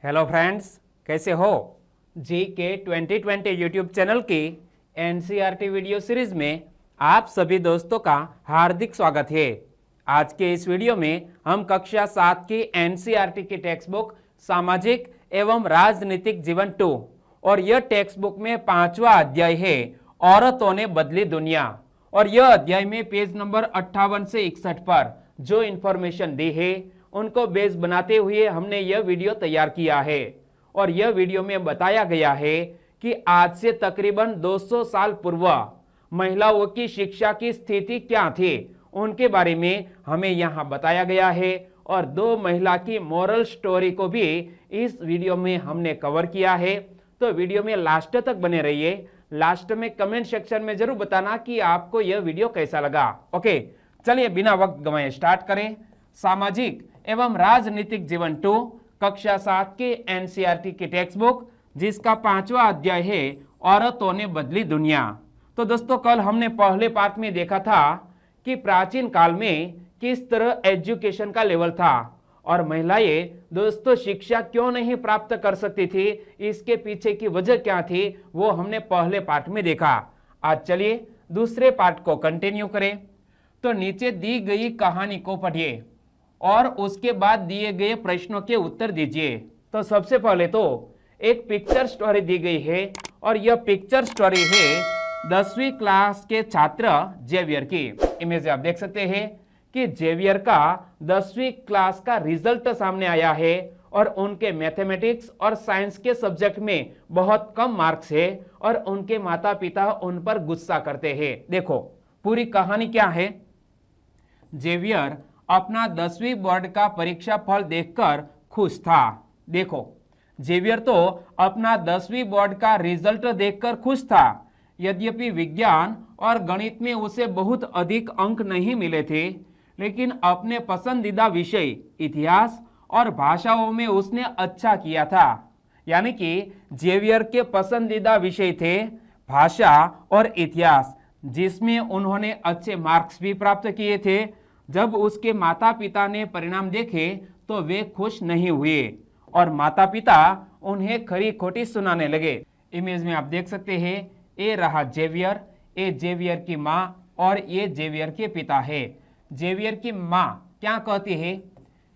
Hello friends, कैसे हो? जी के 2020 यूट्यूब चैनल की एनसीईआरटी वीडियो सीरीज में आप सभी दोस्तों का हार्दिक स्वागत है। आज के इस वीडियो में हम कक्षा 7 की एनसीईआरटी की टेक्स्ट बुक सामाजिक एवं राजनीतिक जीवन 2 और यह टेक्स्ट बुक में 5वां अध्याय है औरतों ने बदली दुनिया। और यह अध्याय में पेज नंबर 58 से 61 पर जो इंफॉर्मेशन दी है उनको बेस बनाते हुए हमने यह वीडियो तैयार किया है। और यह वीडियो में बताया गया है कि आज से तकरीबन 200 साल पूर्व महिलाओं की शिक्षा की स्थिति क्या थी, उनके बारे में हमें यहाँ बताया गया है। और दो महिला की मोरल स्टोरी को भी इस वीडियो में हमने कवर किया है। तो वीडियो में लास्ट तक बने रहिए। लास्ट में कमेंट सेक्शन में जरूर बताना कि आपको यह वीडियो कैसा लगा। ओके, चलिए बिना वक्त गंवाए स्टार्ट करें। सामाजिक एवं राजनीतिक जीवन 2 कक्षा 7 के एनसीईआरटी की टेक्स्ट बुक जिसका 5वां अध्याय है औरतों ने बदली दुनिया। तो दोस्तों, कल हमने पहले पार्ट में देखा था कि प्राचीन काल में किस तरह एजुकेशन का लेवल था और महिलाएं दोस्तों शिक्षा क्यों नहीं प्राप्त कर सकती थी, इसके पीछे की वजह क्या थी, वो हमने पहले पार्ट में देखा। आज चलिए दूसरे पार्ट को कंटिन्यू करें। तो नीचे दी गई कहानी को पढ़िए और उसके बाद दिए गए प्रश्नों के उत्तर दीजिए। तो सबसे पहले तो एक पिक्चर स्टोरी दी गई है और यह पिक्चर स्टोरी है 10वीं क्लास के छात्र जेवियर की। इमेज आप देख सकते हैं कि जेवियर का 10वीं क्लास का रिजल्ट सामने आया है और उनके मैथमेटिक्स और साइंस के सब्जेक्ट में बहुत कम मार्क्स है और उनके माता पिता उन पर गुस्सा करते हैं। देखो पूरी कहानी क्या है। जेवियर अपना 10वीं बोर्ड का परीक्षा फल देखकर खुश था। देखो जेवियर तो अपना 10वीं बोर्ड का रिजल्ट देखकर खुश था। यद्यपि विज्ञान और गणित में उसे बहुत अधिक अंक नहीं मिले थे, लेकिन अपने पसंदीदा विषय इतिहास और भाषाओं में उसने अच्छा किया था। यानी कि जेवियर के पसंदीदा विषय थे भाषा और इतिहास, जिसमें उन्होंने अच्छे मार्क्स भी प्राप्त किए थे। जब उसके माता पिता ने परिणाम देखे तो वे खुश नहीं हुए और माता पिता उन्हें खरी खोटी सुनाने लगे। इमेज में आप देख सकते हैं, ये रहा जेवियर, ये जेवियर की माँ और ये जेवियर के पिता है। जेवियर की माँ क्या कहती है,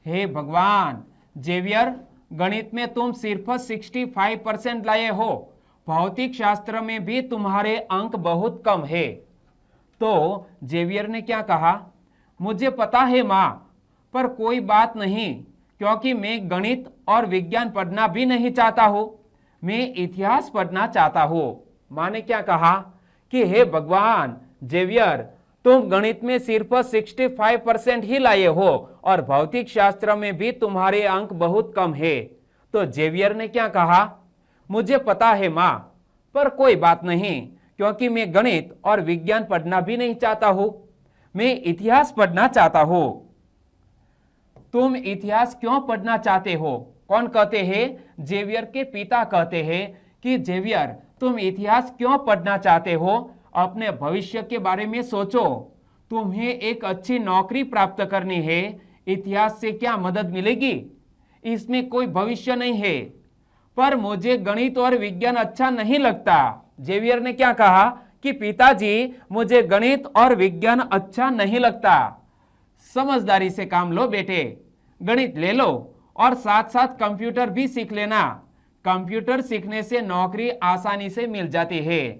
हे भगवान जेवियर, गणित में तुम सिर्फ 65% लाए हो, भौतिक शास्त्र में भी तुम्हारे अंक बहुत कम है। तो जेवियर ने क्या कहा, मुझे पता है माँ, पर कोई बात नहीं, क्योंकि मैं गणित और विज्ञान पढ़ना भी नहीं चाहता हूँ, मैं इतिहास पढ़ना चाहता हूँ। माँ ने क्या कहा कि हे भगवान जेवियर, तुम गणित में सिर्फ 65% ही लाए हो और भौतिक शास्त्र में भी तुम्हारे अंक बहुत कम है। तो जेवियर ने क्या कहा, मुझे पता है माँ, पर कोई बात नहीं, क्योंकि मैं गणित और विज्ञान पढ़ना भी नहीं चाहता हूँ, मैं इतिहास पढ़ना चाहता हूं। तुम इतिहास क्यों पढ़ना चाहते हो? कौन कहते हैं? जेवियर के पिता कहते हैं कि जेवियर, तुम इतिहास क्यों पढ़ना चाहते हो? अपने भविष्य के बारे में सोचो, तुम्हें एक अच्छी नौकरी प्राप्त करनी है, इतिहास से क्या मदद मिलेगी? इसमें कोई भविष्य नहीं है। पर मुझे गणित और विज्ञान अच्छा नहीं लगता। जेवियर ने क्या कहा कि पिताजी, मुझे गणित और विज्ञान अच्छा नहीं लगता। समझदारी से काम लो बेटे, गणित ले लो और साथ साथ कंप्यूटर भी सीख लेना। कंप्यूटर सीखने से नौकरी आसानी से मिल जाती है।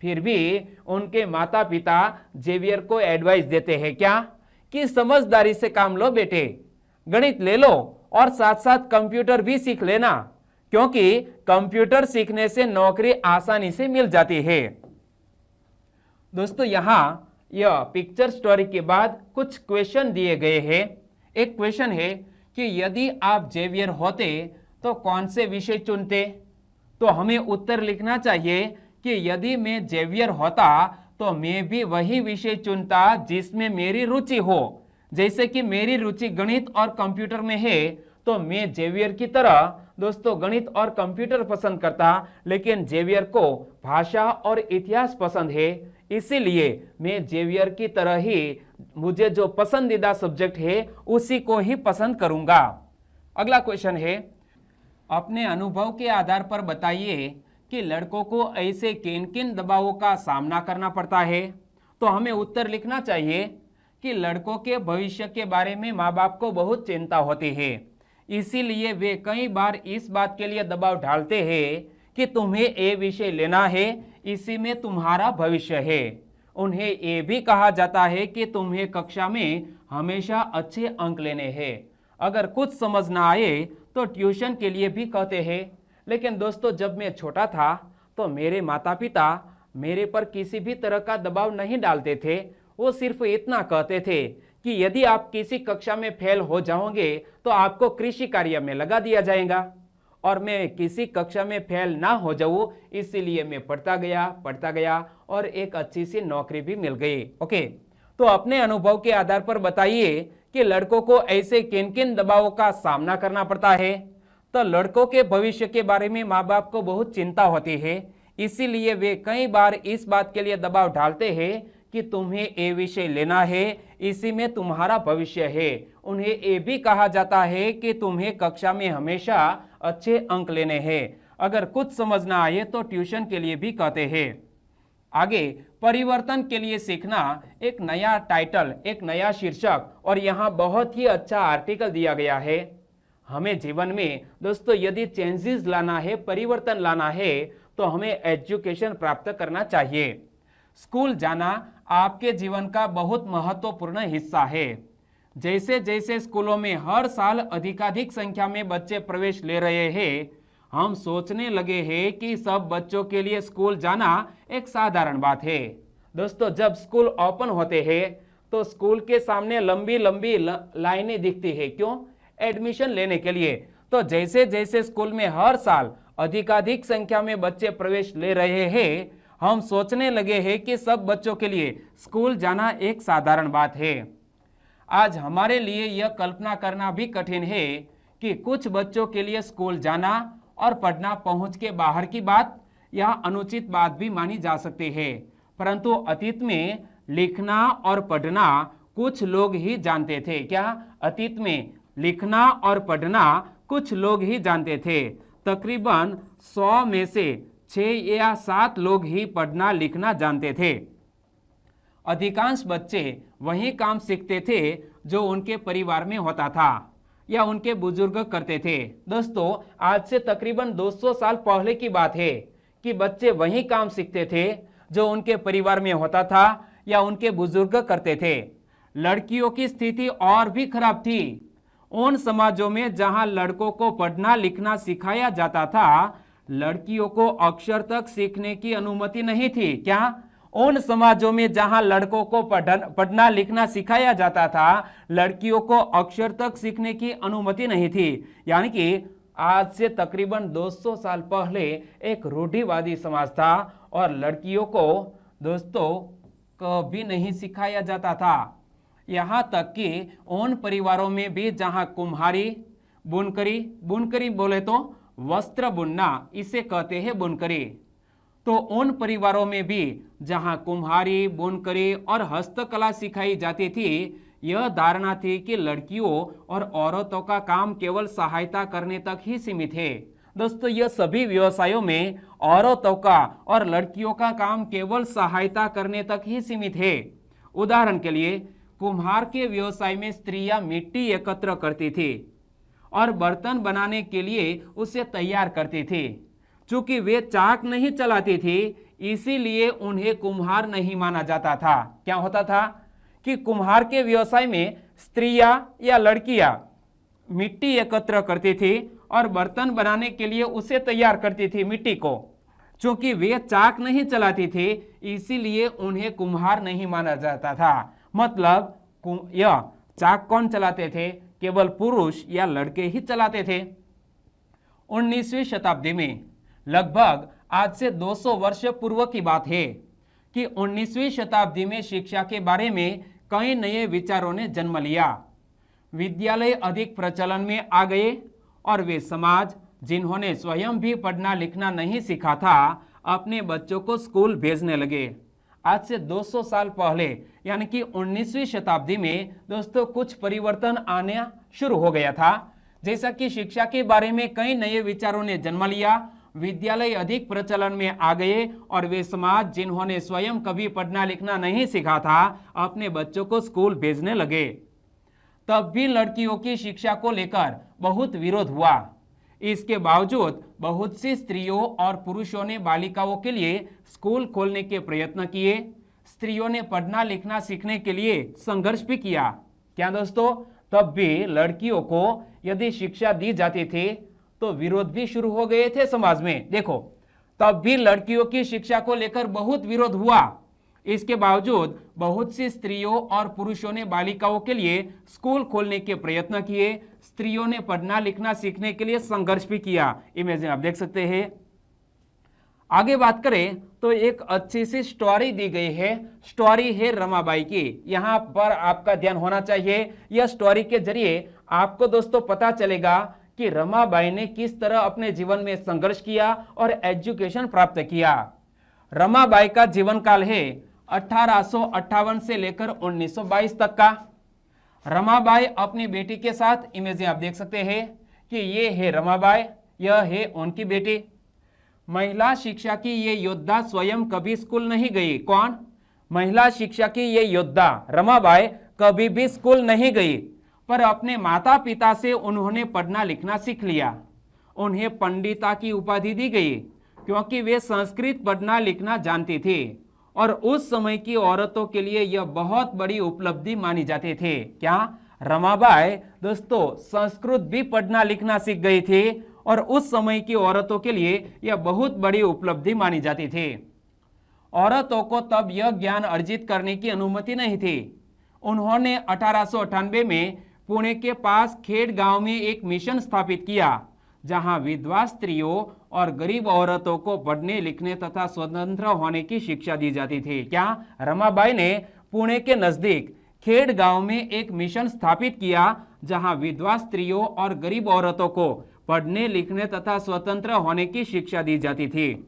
फिर भी उनके माता पिता जेवियर को एडवाइस देते हैं क्या कि समझदारी से काम लो बेटे, गणित ले लो और साथ साथ कंप्यूटर भी सीख लेना, क्योंकि कंप्यूटर सीखने से नौकरी आसानी से मिल जाती है। दोस्तों, यहाँ यह पिक्चर स्टोरी के बाद कुछ क्वेश्चन दिए गए हैं। एक क्वेश्चन है कि यदि आप जेवियर होते तो कौन से विषय चुनते? तो हमें उत्तर लिखना चाहिए कि यदि मैं जेवियर होता तो मैं भी वही विषय चुनता जिसमें मेरी रुचि हो। जैसे कि मेरी रुचि गणित और कंप्यूटर में है तो मैं जेवियर की तरह दोस्तों गणित और कंप्यूटर पसंद करता, लेकिन जेवियर को भाषा और इतिहास पसंद है, इसीलिए मैं जेवियर की तरह ही मुझे जो पसंदीदा सब्जेक्ट है उसी को ही पसंद करूंगा। अगला क्वेश्चन है, अपने अनुभव के आधार पर बताइए कि लड़कों को ऐसे किन किन दबावों का सामना करना पड़ता है। तो हमें उत्तर लिखना चाहिए कि लड़कों के भविष्य के बारे में माँ बाप को बहुत चिंता होती है, इसीलिए वे कई बार इस बात के लिए दबाव डालते हैं कि तुम्हें ये विषय लेना है, इसी में तुम्हारा भविष्य है। उन्हें ये भी कहा जाता है कि तुम्हें कक्षा में हमेशा अच्छे अंक लेने हैं। अगर कुछ समझ ना आए तो ट्यूशन के लिए भी कहते हैं। लेकिन दोस्तों, जब मैं छोटा था तो मेरे माता पिता मेरे पर किसी भी तरह का दबाव नहीं डालते थे। वो सिर्फ इतना कहते थे कि यदि आप किसी कक्षा में फेल हो जाओगे तो आपको कृषि कार्य में लगा दिया जाएगा। और मैं किसी कक्षा में फेल ना हो जाऊं, इसीलिए मैं पढ़ता गया और एक अच्छी सी नौकरी भी मिल गई। ओके, तो अपने अनुभव के आधार पर बताइए कि लड़कों को ऐसे किन किन दबावों का सामना करना पड़ता है। तो लड़कों के भविष्य के बारे में माँ बाप को बहुत चिंता होती है, इसीलिए वे कई बार इस बात के लिए दबाव डालते हैं कि तुम्हें ये विषय लेना है, इसी में तुम्हारा भविष्य है। उन्हें ये भी कहा जाता है कि तुम्हें कक्षा में हमेशा अच्छे अंक लेने हैं। अगर कुछ समझ ना आए तो ट्यूशन के लिए भी कहते हैं। आगे, परिवर्तन के लिए सीखना, एक नया टाइटल, एक नया शीर्षक और यहाँ बहुत ही अच्छा आर्टिकल दिया गया है। हमें जीवन में दोस्तों यदि चेंजेस लाना है, परिवर्तन लाना है, तो हमें एजुकेशन प्राप्त करना चाहिए। स्कूल जाना आपके जीवन का बहुत महत्वपूर्ण हिस्सा है। जैसे जैसे स्कूलों में हर साल अधिकाधिक संख्या में बच्चे प्रवेश ले रहे हैं, हम सोचने लगे हैं कि सब बच्चों के लिए स्कूल जाना एक साधारण बात है। दोस्तों, जब स्कूल ओपन होते हैं तो स्कूल के सामने लंबी लंबी लाइनें दिखती है। क्यों? एडमिशन लेने के लिए। तो जैसे जैसे स्कूल में हर साल अधिकाधिक संख्या में बच्चे प्रवेश ले रहे हैं, हम सोचने लगे हैं कि सब बच्चों के लिए स्कूल जाना एक साधारण बात है। आज हमारे लिए यह कल्पना करना भी कठिन है कि कुछ बच्चों के लिए स्कूल जाना और पढ़ना पहुंच के बाहर की बात या अनुचित बात भी मानी जा सकती है। परंतु अतीत में लिखना और पढ़ना कुछ लोग ही जानते थे। क्या? अतीत में लिखना और पढ़ना कुछ लोग ही जानते थे। तकरीबन 100 में से 6 या 7 लोग ही पढ़ना लिखना जानते थे। अधिकांश बच्चे वही काम सीखते थे जो उनके परिवार में होता था या उनके बुजुर्ग करते थे। दोस्तों, आज से तकरीबन 200 साल पहले की बात है कि बच्चे वही काम सीखते थे जो उनके परिवार में होता था या उनके बुजुर्ग करते थे। लड़कियों की स्थिति और भी खराब थी। उन समाजों में जहां लड़कों को पढ़ना लिखना सिखाया जाता था, लड़कियों को अक्षर तक सीखने की अनुमति नहीं थी। क्या? उन समाजों में जहां लड़कों को पढ़ना लिखना सिखाया जाता था, लड़कियों को अक्षर तक सीखने की अनुमति नहीं थी। यानी कि आज से तकरीबन 200 साल पहले एक रूढ़िवादी समाज था और लड़कियों को दोस्तों कभी नहीं सिखाया जाता था। यहाँ तक कि उन परिवारों में भी जहाँ कुम्हारी, बुनकरी बोले तो वस्त्र बुनना, इसे कहते हैं बुनकरी। तो उन परिवारों में भी जहाँ कुम्हारी, बुनकरी और हस्तकला सिखाई जाती थी, यह धारणा थी कि लड़कियों और औरतों का काम केवल सहायता करने तक ही सीमित है। दोस्तों, यह सभी व्यवसायों में औरतों का और लड़कियों का काम केवल सहायता करने तक ही सीमित है। उदाहरण के लिए, कुम्हार के व्यवसाय में स्त्रियां मिट्टी एकत्र करती थी और बर्तन बनाने के लिए उसे तैयार करती थी। चूंकि वे चाक नहीं चलाती थी, इसीलिए उन्हें कुम्हार नहीं माना जाता था। क्या होता था कि कुम्हार के व्यवसाय में स्त्रियां या लड़कियां मिट्टी एकत्र करती थी और बर्तन बनाने के लिए उसे तैयार करती थी मिट्टी को। चूंकि वे चाक नहीं चलाती थी, इसीलिए उन्हें कुम्हार नहीं माना जाता था। मतलब यह चाक कौन चलाते थे? केवल पुरुष या लड़के ही चलाते थे। 19वीं शताब्दी में, लगभग आज से 200 वर्ष पूर्व की बात है कि 19वीं शताब्दी में शिक्षा के बारे में कई नए विचारों ने जन्म लिया। विद्यालय अधिक प्रचलन में आ गए और वे समाज जिन्होंने स्वयं भी पढ़ना लिखना नहीं सीखा था, अपने बच्चों को स्कूल भेजने लगे। आज से 200 साल पहले यानी कि 19वीं शताब्दी में दोस्तों कुछ परिवर्तन आना शुरू हो गया था। जैसा कि शिक्षा के बारे में कई नए विचारों ने जन्म लिया, विद्यालय अधिक प्रचलन में आ गए और वे समाज जिन्होंने स्वयं कभी पढ़ना लिखना नहीं सीखा था, अपने बच्चों को स्कूल भेजने लगे। तब भी लड़कियों की शिक्षा को लेकर बहुत विरोध हुआ। इसके बावजूद बहुत सी स्त्रियों और पुरुषों ने बालिकाओं के लिए स्कूल खोलने के प्रयत्न किए। स्त्रियों ने पढ़ना लिखना सीखने के लिए संघर्ष भी किया। क्या दोस्तों, तब भी लड़कियों को यदि शिक्षा दी जाती थी तो विरोध भी शुरू हो गए थे समाज में। देखो, तब भी लड़कियों की शिक्षा को लेकर बहुत विरोध हुआ। इसके बावजूद बहुत सी स्त्रियों और पुरुषों ने बालिकाओं के लिए स्कूल खोलने के प्रयत्न किए। स्त्रियों ने पढ़ना लिखना सीखने के लिए संघर्ष भी किया। इमेज में आप देख सकते हैं। आगे बात करें तो एक अच्छी सी स्टोरी दी गई है। स्टोरी है रमाबाई की। यहां पर आपका ध्यान होना चाहिए। यह स्टोरी के जरिए आपको दोस्तों पता चलेगा कि रमाबाई ने किस तरह अपने जीवन में संघर्ष किया और एजुकेशन प्राप्त किया। रमाबाई का जीवन काल है 1858 से लेकर 1922 तक का। रमाबाई अपनी बेटी के साथ, इमेज में आप देख सकते हैं कि ये है रमाबाई, यह है उनकी बेटी। महिला शिक्षा की ये योद्धा स्वयं कभी स्कूल नहीं गई। कौन? महिला शिक्षा की ये योद्धा रमाबाई कभी भी स्कूल नहीं गई, पर अपने माता पिता से उन्होंने पढ़ना लिखना सीख लिया। उन्हें पंडिता की उपाधि दी गई क्योंकि वे संस्कृत पढ़ना लिखना जानती थी और उस समय की औरतों के लिए यह बहुत बड़ी उपलब्धि मानी जाती थी। क्या? रमाबाई दोस्तों संस्कृत भी पढ़ना लिखना सीख गई थी और उस समय की औरतों के लिए यह बहुत बड़ी उपलब्धि मानी जाती थी। औरतों को तब यह ज्ञान अर्जित करने की अनुमति नहीं थी। उन्होंने 1898 में पुणे के पास खेड़ गांव में एक मिशन स्थापित किया, जहां विधवा स्त्रियों और गरीब औरतों को पढ़ने लिखने तथा स्वतंत्र होने की शिक्षा दी जाती थी। क्या? रमाबाई ने पुणे के नजदीक खेड़ गांव में एक मिशन स्थापित किया, जहां विधवा स्त्रियों और गरीब औरतों को पढ़ने लिखने तथा स्वतंत्र होने की शिक्षा दी जाती थी।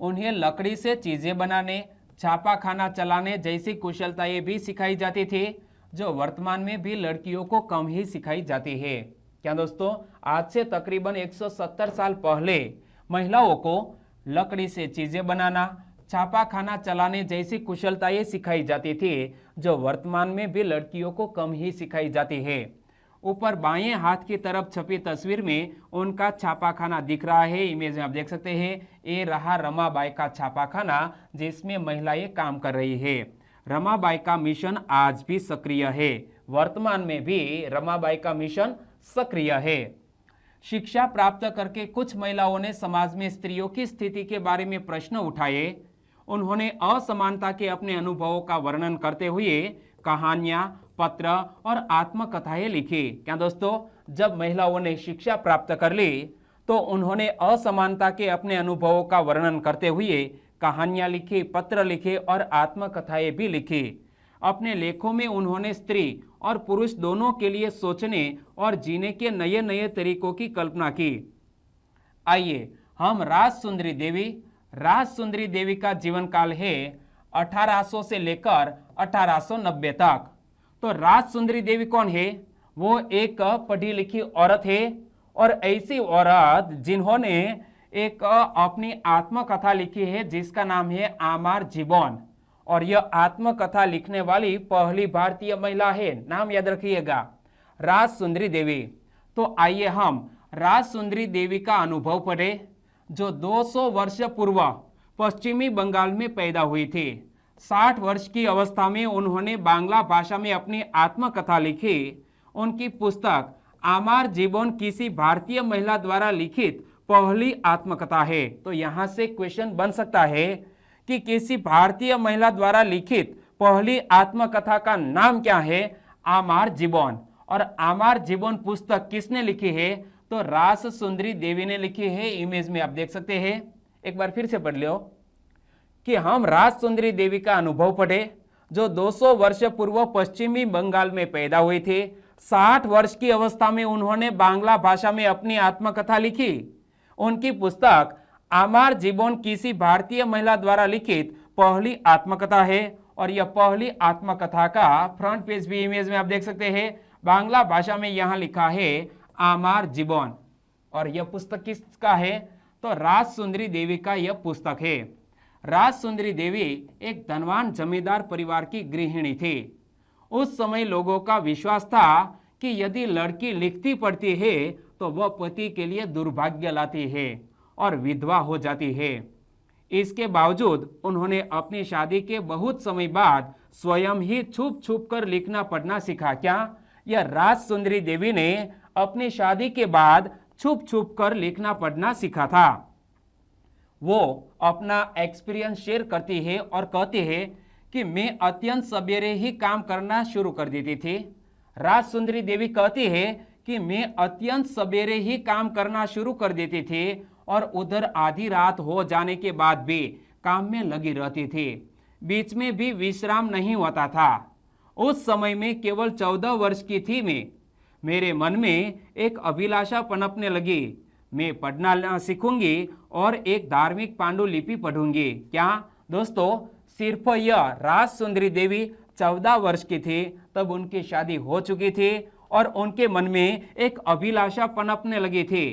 उन्हें लकड़ी से चीजें बनाने, छापा खाना चलाने जैसी कुशलताएं भी सिखाई जाती थी, जो वर्तमान में भी लड़कियों को कम ही सिखाई जाती है। क्या दोस्तों, आज से तकरीबन 170 साल पहले महिलाओं को लकड़ी से चीजें बनाना, छापा खाना चलाने जैसी कुशलताएं सिखाई जाती थी, जो वर्तमान में भी लड़कियों को कम ही सिखाई जाती है। ऊपर बाएं हाथ की तरफ छपी तस्वीर में उनका छापाखाना दिख रहा है। इमेज में आप देख सकते हैं, ये रहा रमाबाई का छापाखाना जिसमें महिलाएं काम कर रही है। रमाबाई का मिशन आज भी सक्रिय है। वर्तमान में भी रमाबाई का मिशन सक्रिय है। शिक्षा प्राप्त करके कुछ महिलाओं ने समाज में स्त्रियों की स्थिति के बारे में प्रश्न उठाए। उन्होंने असमानता के अपने अनुभवों का वर्णन करते हुए कहानियां, पत्र और आत्मकथाएं लिखी। क्या दोस्तों, जब महिलाओं ने शिक्षा प्राप्त कर ली तो उन्होंने असमानता के अपने अनुभवों का वर्णन करते हुए कहानियां लिखी, पत्र लिखे और आत्मकथाएं भी लिखी। अपने लेखों में उन्होंने स्त्री और पुरुष दोनों के लिए सोचने और जीने के नए नए तरीकों की कल्पना की। आइए हम राजसुंदरी देवी का जीवन काल है 1800 से लेकर 1890 तक। तो राजसुंदरी देवी कौन है? वो एक पढ़ी लिखी औरत है और ऐसी औरत जिन्होंने एक अपनी आत्मकथा लिखी है जिसका नाम है आमार जीवन, और यह आत्मकथा लिखने वाली पहली भारतीय महिला है। नाम याद रखिएगा, राजसुंदरी देवी। तो आइए हम राजसुंदरी देवी का अनुभव पढ़ें, जो 200 वर्ष पूर्व पश्चिमी बंगाल में पैदा हुई थी। 60 वर्ष की अवस्था में उन्होंने बांग्ला भाषा में अपनी आत्मकथा लिखी। उनकी पुस्तक आमार जीवन किसी भारतीय महिला द्वारा लिखित पहली आत्मकथा है। तो यहां से क्वेश्चन बन सकता है कि किसी भारतीय महिला द्वारा लिखित पहली आत्मकथा का नाम क्या है? आमार जीवन। और आमार जीवन पुस्तक किसने लिखी है? तो राजसुंदरी देवी ने लिखी है। इमेज में आप देख सकते हैं, एक बार फिर से पढ़ लो कि हम राजसुंदरी देवी का अनुभव पढ़े, जो 200 वर्ष पूर्व पश्चिमी बंगाल में पैदा हुई थी। 60 वर्ष की अवस्था में उन्होंने बांग्ला भाषा में अपनी आत्मकथा लिखी। उनकी पुस्तक आमार जीवन किसी भारतीय महिला द्वारा लिखित पहली आत्मकथा है, और यह पहली आत्मकथा का फ्रंट पेज भी इमेज में आप देख सकते हैं। बांग्ला भाषा में यहाँ लिखा है आमार जीवन। और यह पुस्तक किसका है? तो राज सुंदरी देवी का यह पुस्तक है। राज सुंदरी देवी एक धनवान जमींदार परिवार की गृहिणी थी। उस समय लोगों का विश्वास था कि यदि लड़की लिखती पढ़ती है तो वह पति के लिए दुर्भाग्य लाती है और विधवा हो जाती है। इसके बावजूद उन्होंने अपनी शादी के बहुत समय बाद स्वयं ही छुप छुप कर लिखना पढ़ना सीखा। क्या? यह राज सुंदरी देवी ने अपनी शादी के बाद छुप छुप कर लिखना पढ़ना सीखा था। वो अपना एक्सपीरियंस शेयर करती है और कहती है कि मैं अत्यंत सवेरे ही काम करना शुरू कर देती थी। राज सुंदरी देवी कहती है कि मैं अत्यंत सवेरे ही काम करना शुरू कर देती थी और उधर आधी रात हो जाने के बाद भी काम में लगी रहती थी। बीच में भी विश्राम नहीं होता था। उस समय में केवल 14 वर्ष की थी मैं। मेरे मन में एक अभिलाषा पनपने लगी, मैं पढ़ना सीखूंगी और एक धार्मिक पांडुलिपि पढ़ूंगी। क्या दोस्तों, सिर्फ यह राज सुंदरी देवी 14 वर्ष की थी तब उनकी शादी हो चुकी थी और उनके मन में एक अभिलाषा पनपने लगी थी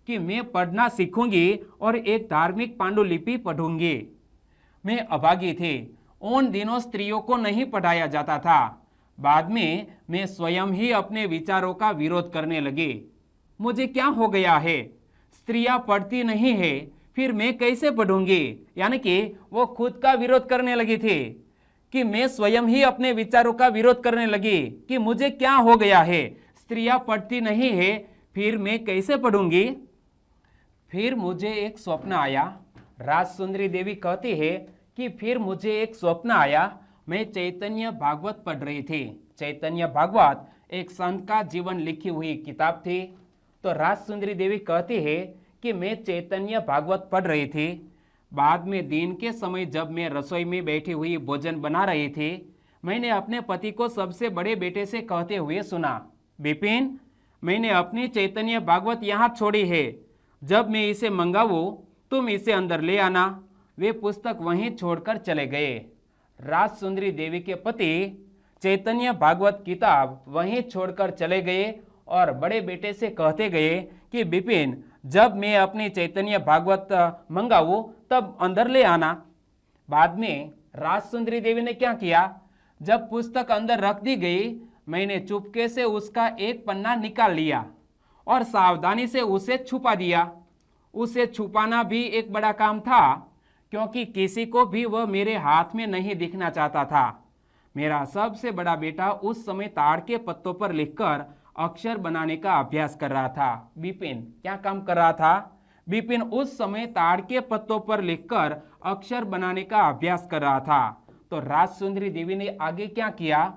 कि मैं पढ़ना सीखूंगी और एक धार्मिक पांडुलिपि पढ़ूंगी। मैं अभागी थी। उन दिनों स्त्रियों को नहीं पढ़ाया जाता था। बाद में मैं स्वयं ही अपने विचारों का विरोध करने लगी। मुझे क्या हो गया है? स्त्रियां पढ़ती नहीं है, फिर मैं कैसे पढ़ूंगी? यानी कि वो खुद का विरोध करने लगी थी कि मैं स्वयं ही अपने विचारों का विरोध करने लगी कि मुझे क्या हो गया है, स्त्रियां पढ़ती नहीं है, फिर मैं कैसे पढ़ूंगी? फिर मुझे एक स्वप्न आया। राज सुंदरी देवी कहती है कि फिर मुझे एक स्वप्न आया। मैं चैतन्य भागवत पढ़ रही थी। चैतन्य भागवत एक संत का जीवन लिखी हुई किताब थी। तो राज सुंदरी देवी कहती है कि मैं चैतन्य भागवत पढ़ रही थी। बाद में दिन के समय जब मैं रसोई में बैठी हुई भोजन बना रही थी, मैंने अपने पति को सबसे बड़े बेटे से कहते हुए सुना, विपिन, मैंने अपनी चैतन्य भागवत यहाँ छोड़ी है। जब मैं इसे मंगाऊं तुम इसे अंदर ले आना। वे पुस्तक वहीं छोड़कर चले गए। राज सुंदरी देवी के पति चैतन्य भागवत किताब वहीं छोड़कर चले गए और बड़े बेटे से कहते गए कि विपिन, जब मैं अपनी चैतन्य भागवत मंगाऊं तब अंदर ले आना। बाद में राज सुंदरी देवी ने क्या किया? जब पुस्तक अंदर रख दी गई, मैंने चुपके से उसका एक पन्ना निकाल लिया और सावधानी से उसे छुपा दिया। उसे छुपाना भी एक बड़ा काम था, क्योंकि किसी को भी वह मेरे हाथ में नहीं दिखना चाहता था। मेरा सबसे बड़ा बेटा उस समय ताड़ के पत्तों पर लिखकर अक्षर बनाने का अभ्यास कर रहा था। विपिन क्या काम कर रहा था? विपिन उस समय ताड़ के पत्तों पर लिखकर अक्षर बनाने का अभ्यास कर रहा था। तो राज सुंदरी देवी ने आगे क्या किया?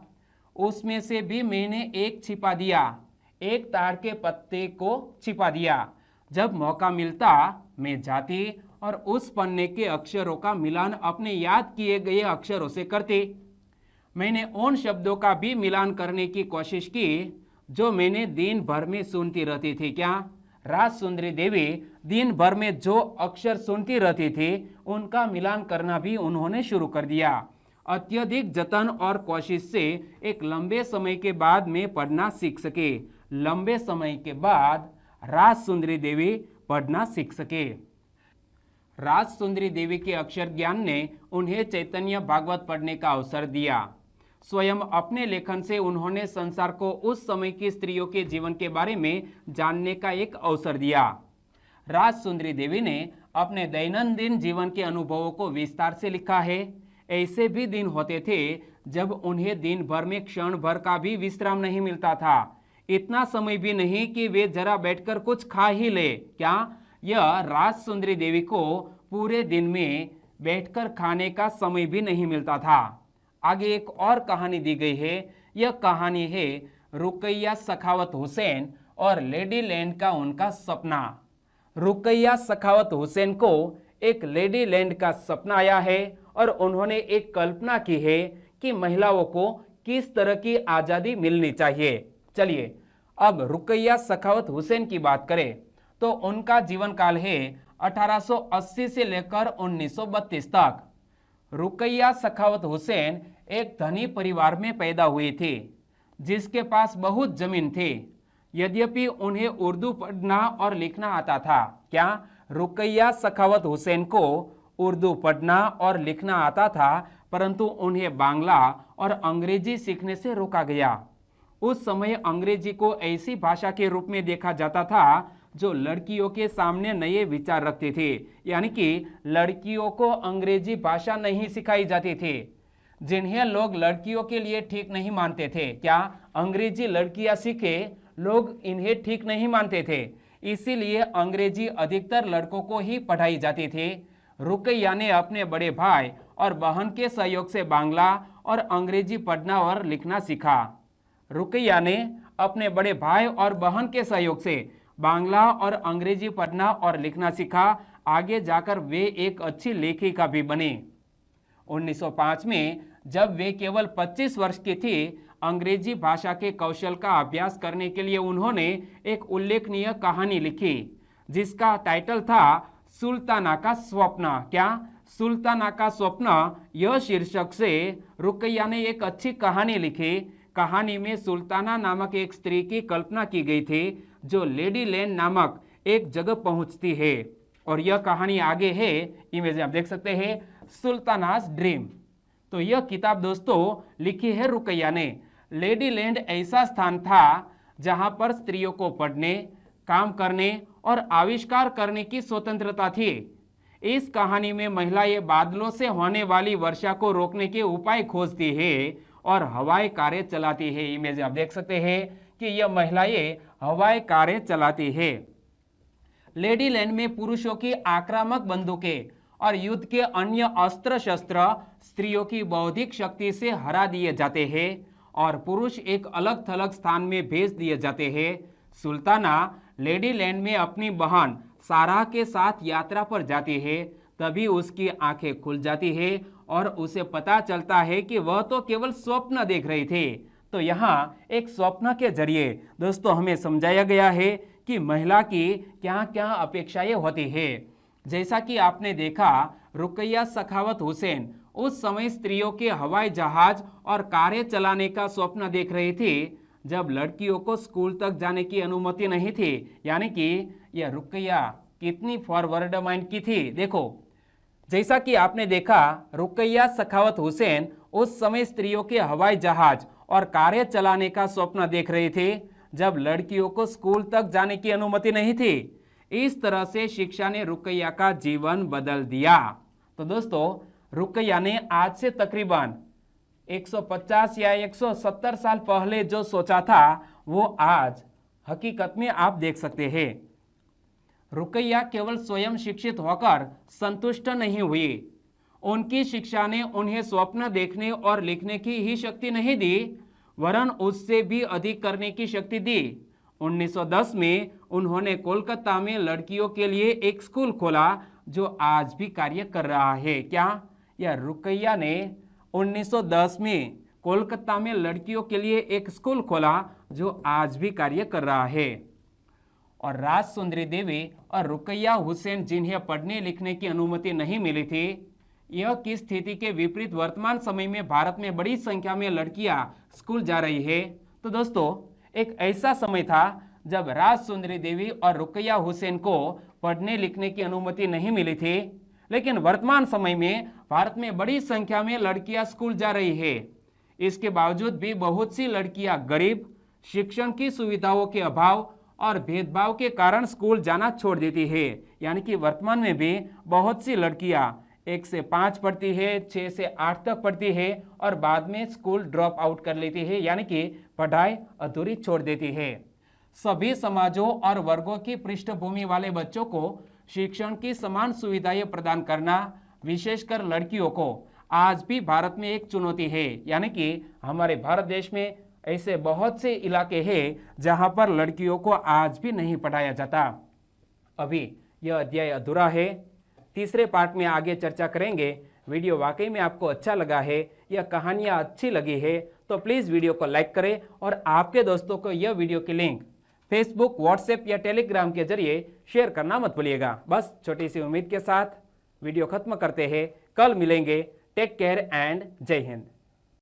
उसमें से भी मैंने एक छिपा दिया, एक ताड़ के पत्ते को छिपा दिया। जब मौका मिलता मैं जाती और उस पन्ने के अक्षरों का मिलान अपने याद किए गए अक्षरों से करती। मैंने उन शब्दों का भी मिलान करने की कोशिश की जो मैंने दिन भर में सुनती रहती थी। क्या? राज सुंदरी देवी दिन भर में जो अक्षर सुनती रहती थी उनका मिलान करना भी उन्होंने शुरू कर दिया। अत्यधिक जतन और कोशिश से एक लंबे समय के बाद मैं पढ़ना सीख सके। लंबे समय के बाद राज सुंदरी देवी पढ़ना सीख सके। राज सुंदरी देवी के अक्षर ज्ञान ने उन्हें चैतन्य भागवत पढ़ने का अवसर दिया। स्वयं अपने लेखन से उन्होंने संसार को उस समय की स्त्रियों के जीवन के बारे में जानने का एक अवसर दिया। राज सुंदरी देवी ने अपने दैनंदिन जीवन के अनुभवों को विस्तार से लिखा है। ऐसे भी दिन होते थे जब उन्हें दिन भर में क्षण भर का भी विश्राम नहीं मिलता था। इतना समय भी नहीं कि वे जरा बैठकर कुछ खा ही ले। क्या? यह राज सुंदरी देवी को पूरे दिन में बैठकर खाने का समय भी नहीं मिलता था। आगे एक और कहानी दी गई है। यह कहानी है रुकैया सखावत हुसैन और लेडी लैंड का उनका सपना। रुकैया सखावत हुसैन को एक लेडी लैंड का सपना आया है और उन्होंने एक कल्पना की है कि महिलाओं को किस तरह की आज़ादी मिलनी चाहिए। चलिए अब रुकैया सखावत हुसैन की बात करें तो उनका जीवन काल है 1880 से लेकर 1932 तक। रुकैया सखावत हुसैन एक धनी परिवार में पैदा हुई थी। जिसके पास बहुत जमीन थी। यद्यपि उन्हें उर्दू पढ़ना और लिखना आता था। क्या रुकैया सखावत हुसैन को उर्दू पढ़ना और लिखना आता था, परंतु उन्हें बांग्ला और अंग्रेजी सीखने से रोका गया। उस समय अंग्रेजी को ऐसी भाषा के रूप में देखा जाता था जो लड़कियों के सामने नए विचार रखती थी, यानी कि लड़कियों को अंग्रेजी भाषा नहीं सिखाई जाती थी, जिन्हें लोग लड़कियों के लिए ठीक नहीं मानते थे। क्या अंग्रेजी लड़कियां सीखे, लोग इन्हें ठीक नहीं मानते थे, इसीलिए अंग्रेजी अधिकतर लड़कों को ही पढ़ाई जाती थी। रुकैया ने अपने बड़े भाई और बहन के सहयोग से बांग्ला और अंग्रेजी पढ़ना और लिखना सीखा। रुकैया ने अपने बड़े भाई और बहन के सहयोग से बांग्ला और अंग्रेजी पढ़ना और लिखना सीखा। आगे जाकर वे एक अच्छी लेखिका भी बनी। 1905 में जब वे केवल 25 वर्ष की थी, अंग्रेजी भाषा के कौशल का अभ्यास करने के लिए उन्होंने एक उल्लेखनीय कहानी लिखी, जिसका टाइटल था सुल्ताना का स्वप्न। क्या सुल्ताना का स्वप्न, यह शीर्षक से रुकैया ने एक अच्छी कहानी लिखी। कहानी में सुल्ताना नामक एक स्त्री की कल्पना की गई थी जो लेडी लैंड नामक एक जगह पहुंचती है। और यह कहानी आगे है, इमेज आप देख सकते हैं, सुल्तानास ड्रीम। तो यह किताब दोस्तों लिखी है रुकैया ने। लेडी लैंड ऐसा स्थान था जहां पर स्त्रियों को पढ़ने, काम करने और आविष्कार करने की स्वतंत्रता थी। इस कहानी में महिलाएं बादलों से होने वाली वर्षा को रोकने के उपाय खोजती है और हवाई कारें चलाती है। इमेज आप देख सकते हैं कि यह महिलाएं हवाई कारें चलाती है। लेडी लैंड में पुरुषों की आक्रामक बंदूकें और युद्ध के अन्य अस्त्र शस्त्र स्त्रियों की बौद्धिक शक्ति से हरा दिए जाते हैं और पुरुष एक अलग थलग स्थान में भेज दिए जाते हैं। सुल्ताना लेडी लैंड में अपनी बहन सारा के साथ यात्रा पर जाती है। तभी उसकी आंखें खुल जाती है और उसे पता चलता है कि वह तो केवल स्वप्न देख रही थी। तो यहाँ एक स्वप्न के जरिए दोस्तों हमें समझाया गया है कि महिला की क्या क्या अपेक्षाएं होती है। जैसा कि आपने देखा, रुकैया सखावत हुसैन उस समय स्त्रियों के हवाई जहाज और कारें चलाने का स्वप्न देख रही थी, जब लड़कियों को स्कूल तक जाने की अनुमति नहीं थी। यानी कि यह रुकैया कितनी फॉरवर्ड माइंड की थी। देखो, जैसा कि आपने देखा, रुकैया सखावत हुसैन उस समय स्त्रियों के हवाई जहाज और कारें चलाने का स्वप्न देख रही थी, जब लड़कियों को स्कूल तक जाने की अनुमति नहीं थी। इस तरह से शिक्षा ने रुकैया का जीवन बदल दिया। तो दोस्तों, रुकैया ने आज से तकरीबन 150 या 170 साल पहले जो सोचा था, वो आज हकीकत में आप देख सकते हैं। रुकैया केवल स्वयं शिक्षित होकर संतुष्ट नहीं हुई, उनकी शिक्षा ने उन्हें स्वप्न देखने और लिखने की ही शक्ति नहीं दी, वरन उससे भी अधिक करने की शक्ति दी। 1910 में उन्होंने कोलकाता में लड़कियों के लिए एक स्कूल खोला जो आज भी कार्य कर रहा है। क्या यह रुकैया ने 1910 में कोलकाता में लड़कियों के लिए एक स्कूल खोला जो आज भी कार्य कर रहा है। और राजसुंदरी देवी और रुकैया हुसैन, जिन्हें पढ़ने लिखने की अनुमति नहीं मिली थी, यह की स्थिति के विपरीत वर्तमान समय में भारत में बड़ी संख्या में लड़कियां स्कूल जा रही है। तो दोस्तों, एक ऐसा समय था जब राजसुंदरी देवी और रुकैया हुसैन को पढ़ने लिखने की अनुमति नहीं मिली थी, लेकिन वर्तमान समय में भारत में बड़ी संख्या में लड़कियां स्कूल जा रही है। इसके बावजूद भी बहुत सी लड़कियां गरीब, शिक्षण की सुविधाओं के अभाव और भेदभाव के कारण स्कूल जाना छोड़ देती है। यानी कि वर्तमान में भी बहुत सी लड़कियां 1 से 5 पढ़ती है, 6 से 8 तक पढ़ती है और बाद में स्कूल ड्रॉप आउट कर लेती है, यानी कि पढ़ाई अधूरी छोड़ देती है। सभी समाजों और वर्गों की पृष्ठभूमि वाले बच्चों को शिक्षण की समान सुविधाएं प्रदान करना, विशेषकर लड़कियों को, आज भी भारत में एक चुनौती है। यानी कि हमारे भारत देश में ऐसे बहुत से इलाके हैं जहां पर लड़कियों को आज भी नहीं पढ़ाया जाता। अभी यह अध्याय अधूरा है, तीसरे पार्ट में आगे चर्चा करेंगे। वीडियो वाकई में आपको अच्छा लगा है, यह कहानियाँ अच्छी लगी है, तो प्लीज़ वीडियो को लाइक करें और आपके दोस्तों को यह वीडियो की लिंक फेसबुक, व्हाट्सएप या टेलीग्राम के जरिए शेयर करना मत भूलिएगा। बस छोटी सी उम्मीद के साथ वीडियो खत्म करते हैं, कल मिलेंगे। टेक केयर एंड जय हिंद।